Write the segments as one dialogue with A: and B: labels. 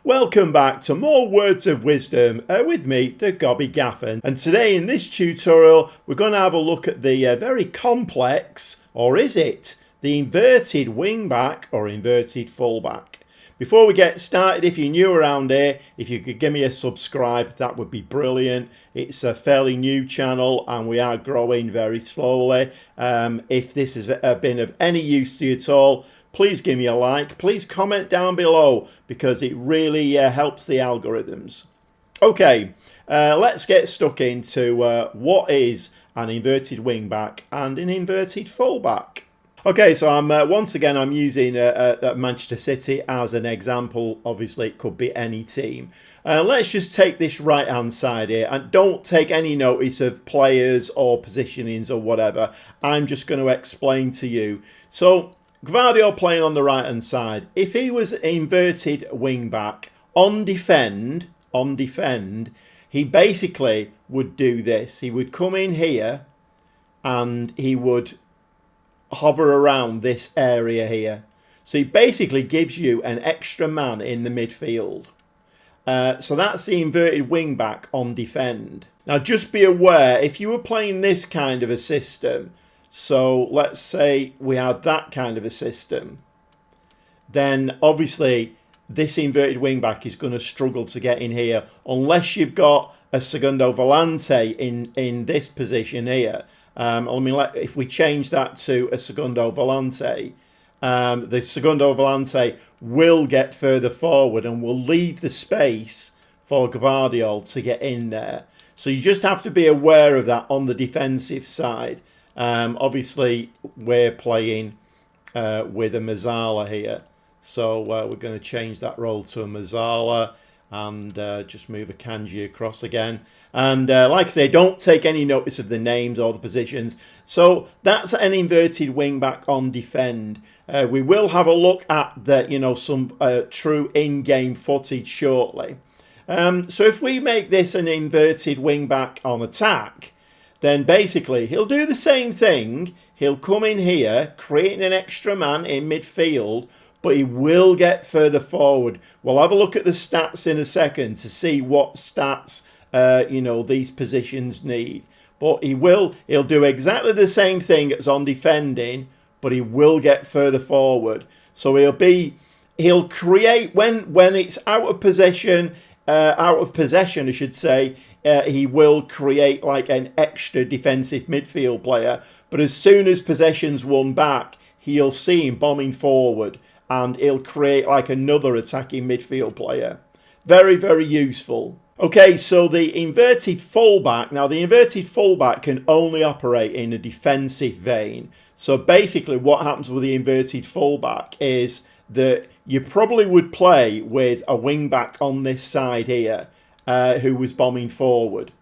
A: Welcome back to more words of wisdom with me, the Gobby Gaffin. And today in this tutorial, we're going to have a look at the very complex, or is it, the inverted wingback or inverted fullback. Before we get started, if you're new around here, if you could give me a subscribe, that would be brilliant. It's a fairly new channel and we are growing very slowly. If this has been of any use to you at all, please give me a like. Please comment down below because it really helps the algorithms. Okay, let's get stuck into what is an inverted wingback and an inverted fullback. Okay, so once again I'm using Manchester City as an example. Obviously it could be any team. Let's just take this right hand side here and don't take any notice of players or positionings or whatever. I'm just going to explain to you. So Gvardiol playing on the right hand side. If he was an inverted wing back on defend, he basically would do this. He would come in here and he would hover around this area here. So he basically gives you an extra man in the midfield. So that's the inverted wing back on defend. Now just be aware, if you were playing this kind of a system, so let's say we had that kind of a system, then obviously this inverted wingback is going to struggle to get in here unless you've got a segundo volante in this position here. If we change that to a segundo volante, the segundo volante will get further forward and will leave the space for Gvardiol to get in there. So you just have to be aware of that on the defensive side. Obviously we're playing with a Mazzala here, so we're going to change that role to a Mazzala and just move a Kanji across again. And like I say, don't take any notice of the names or the positions. So that's an inverted wingback on defend. We will have a look at the some true in-game footage shortly. So if we make this an inverted wingback on attack, then basically he'll do the same thing. He'll come in here, creating an extra man in midfield, but he will get further forward. We'll have a look at the stats in a second to see what stats these positions need. But he'll do exactly the same thing as on defending, but he will get further forward. So he'll create when it's out of possession, I should say. He will create like an extra defensive midfield player, but as soon as possession's won back, he'll see him bombing forward and he'll create like another attacking midfield player. Very, very useful. Okay, so the inverted fullback. Now the inverted fullback can only operate in a defensive vein. So basically what happens with the inverted fullback is that you probably would play with a wingback on this side here, who was bombing forward.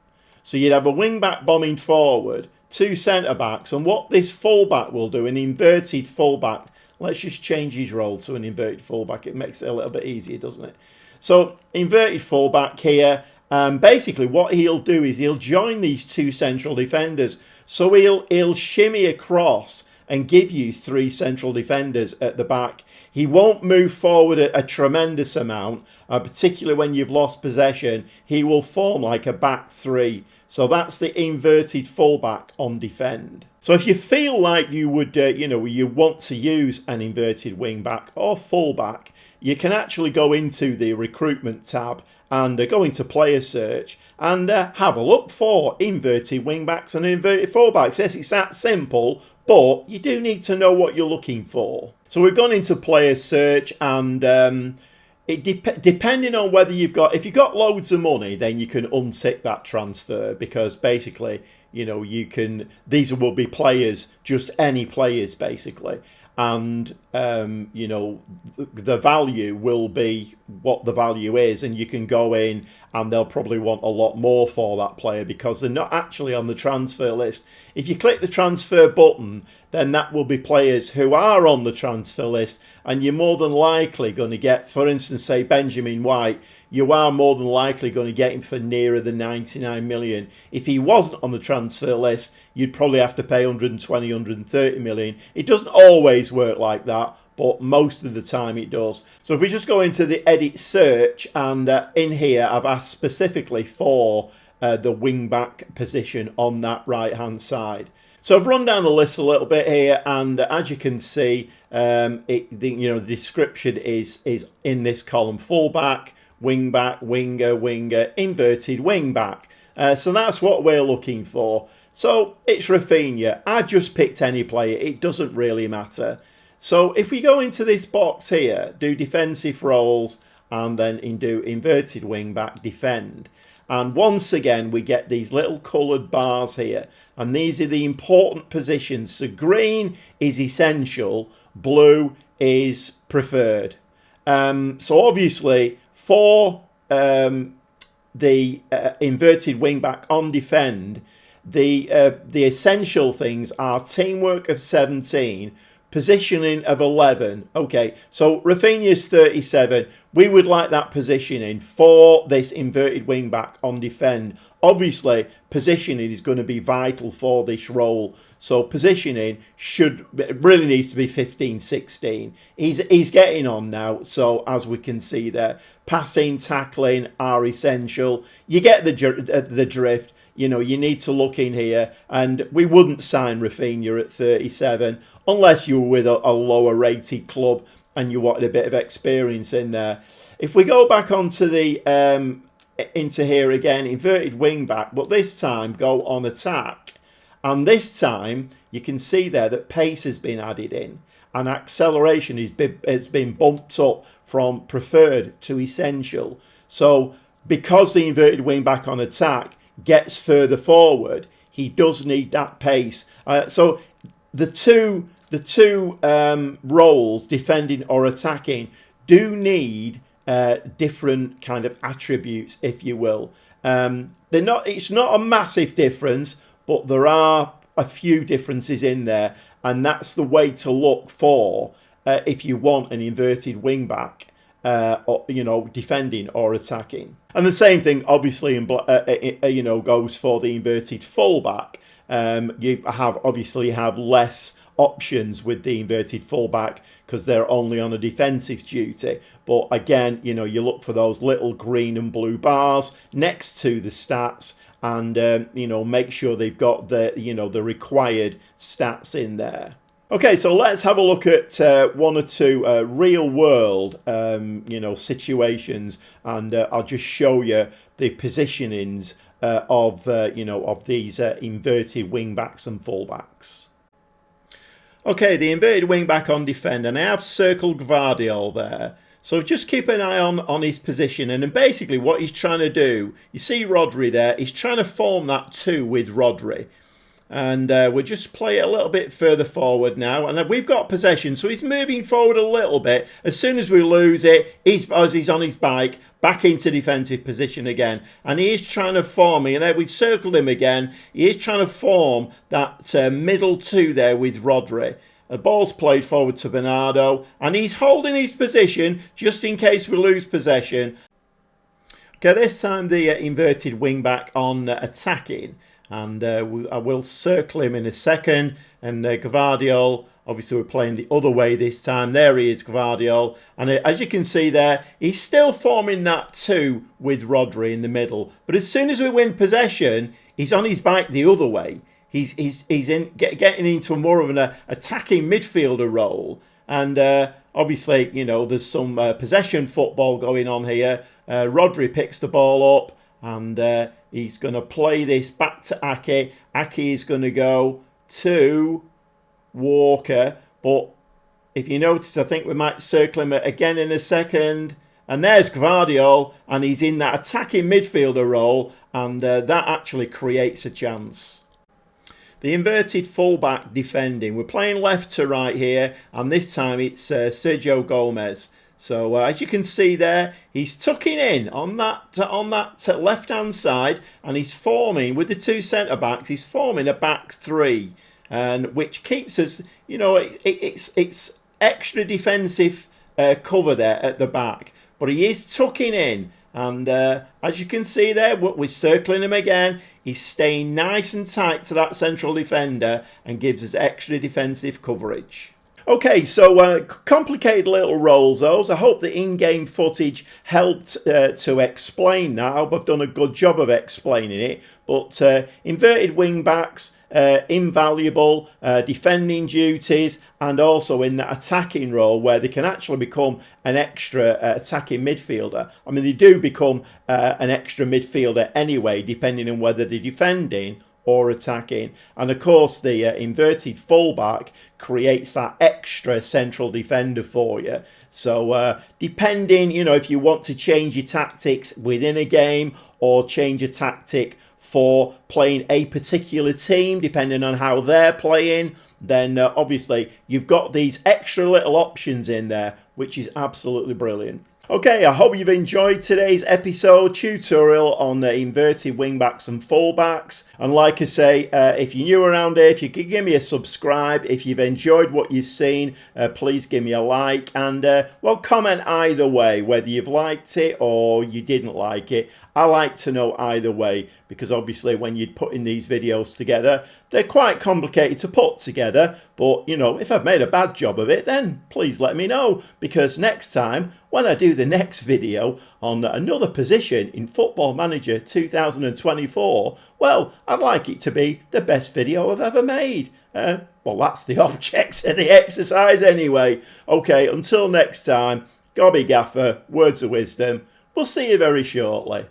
A: So you'd have a wingback bombing forward, two centre-backs, and what this fullback will do, an inverted fullback, let's just change his role to an inverted fullback. It makes it a little bit easier, doesn't it? So inverted fullback here, basically what he'll do is he'll join these two central defenders. So he'll shimmy across and give you three central defenders at the back. He won't move forward a tremendous amount, particularly when you've lost possession. He will form like a back three. So that's the inverted fullback on defend. So if you feel like you would, you want to use an inverted wingback or fullback, you can actually go into the recruitment tab and go into player search and have a look for inverted wingbacks and inverted fullbacks. Yes, it's that simple, but you do need to know what you're looking for. So we've gone into player search and depending on whether if you've got loads of money, then you can untick that transfer because basically, these will be players, just any players basically. And, the value will be what the value is. And you can go in and they'll probably want a lot more for that player because they're not actually on the transfer list. If you click the transfer button, then that will be players who are on the transfer list. And you're more than likely going to get, for instance, say Benjamin White, you are more than likely going to get him for nearer the 99 million. If he wasn't on the transfer list, you'd probably have to pay 120, 130 million. It doesn't always work like that, but most of the time it does. So if we just go into the edit search, and in here I've asked specifically for the wing back position on that right hand side. So I've run down the list a little bit here, and as you can see, the description is in this column: fullback, wingback, winger, inverted wingback. So that's what we're looking for. So it's Rafinha. I've just picked any player. It doesn't really matter. So if we go into this box here, do defensive roles, and then do inverted wingback, defend. And once again, we get these little coloured bars here. And these are the important positions. So green is essential, blue is preferred. So obviously, for the inverted wingback on defend, the essential things are teamwork of 17, positioning of 11. Okay, so Rafinha's 37. We would like that positioning for this inverted wing back on defend. Obviously, positioning is going to be vital for this role. So positioning really needs to be 15, 16. He's getting on now. So as we can see there, passing, tackling are essential. You get the drift. You know, you need to look in here, and we wouldn't sign Rafinha at 37 unless you were with a lower rated club and you wanted a bit of experience in there. If we go back onto the into here again, inverted wing back, but this time go on attack, and this time you can see there that pace has been added in and acceleration has been bumped up from preferred to essential. So because the inverted wing back on attack gets further forward, he does need that pace. So the two roles, defending or attacking, do need different kind of attributes, if you will. It's not a massive difference, but there are a few differences in there, and that's the way to look for if you want an inverted wing back. Defending or attacking. And the same thing obviously goes for the inverted fullback. You have less options with the inverted fullback because they're only on a defensive duty. But again, you look for those little green and blue bars next to the stats, and make sure they've got the required stats in there. Okay, so let's have a look at one or two real world, situations, and I'll just show you the positionings of these inverted wingbacks and fullbacks. Okay, the inverted wingback on defend, and I have circled Gvardiol there. So just keep an eye on his position, and then basically what he's trying to do, you see Rodri there, he's trying to form that 2 with Rodri. And we'll just play it a little bit further forward now. And we've got possession, so he's moving forward a little bit. As soon as we lose it, as he's on his bike, back into defensive position again. And he is trying to form, and there we've circled him again. He is trying to form that middle 2 there with Rodri. The ball's played forward to Bernardo, and he's holding his position just in case we lose possession. Okay, this time the inverted wing-back on attacking. And I will circle him in a second. And Gvardiol, obviously we're playing the other way this time. There he is, Gvardiol. And as you can see there, he's still forming that 2 with Rodri in the middle. But as soon as we win possession, he's on his bike the other way. He's getting into more of an attacking midfielder role. And obviously, there's some possession football going on here. Rodri picks the ball up, and he's going to play this back to Ake. Ake is going to go to Walker. But if you notice, I think we might circle him again in a second. And there's Gvardiol, and he's in that attacking midfielder role. And that actually creates a chance. The inverted fullback defending. We're playing left to right here. And this time it's Sergio Gomez. So as you can see there, he's tucking in on that left-hand side, and he's forming, with the 2 centre-backs, he's forming a back 3, and which keeps us, it's extra defensive cover there at the back. But he is tucking in, and as you can see there, we're circling him again. He's staying nice and tight to that central defender and gives us extra defensive coverage. Okay, so complicated little roles those. I hope the in-game footage helped to explain that. I hope I've done a good job of explaining it. But inverted wingbacks, invaluable, defending duties, and also in that attacking role where they can actually become an extra attacking midfielder. I mean, they do become an extra midfielder anyway, depending on whether they're defending or attacking. And of course the inverted fullback creates that extra central defender for you. So depending, you know, if you want to change your tactics within a game or change a tactic for playing a particular team, depending on how they're playing, then obviously you've got these extra little options in there, which is absolutely brilliant. Okay, I hope you've enjoyed today's episode tutorial on inverted wingbacks and fullbacks. And like I say, if you're new around here, if you could give me a subscribe. If you've enjoyed what you've seen, please give me a like. And, well, comment either way, whether you've liked it or you didn't like it. I like to know either way, because obviously when you're putting these videos together, they're quite complicated to put together. But, you know, if I've made a bad job of it, then please let me know, because next time when I do the next video on another position in Football Manager 2024, well, I'd like it to be the best video I've ever made. Well, that's the object of the exercise anyway. Okay, until next time, Gobby Gaffer, words of wisdom. We'll see you very shortly.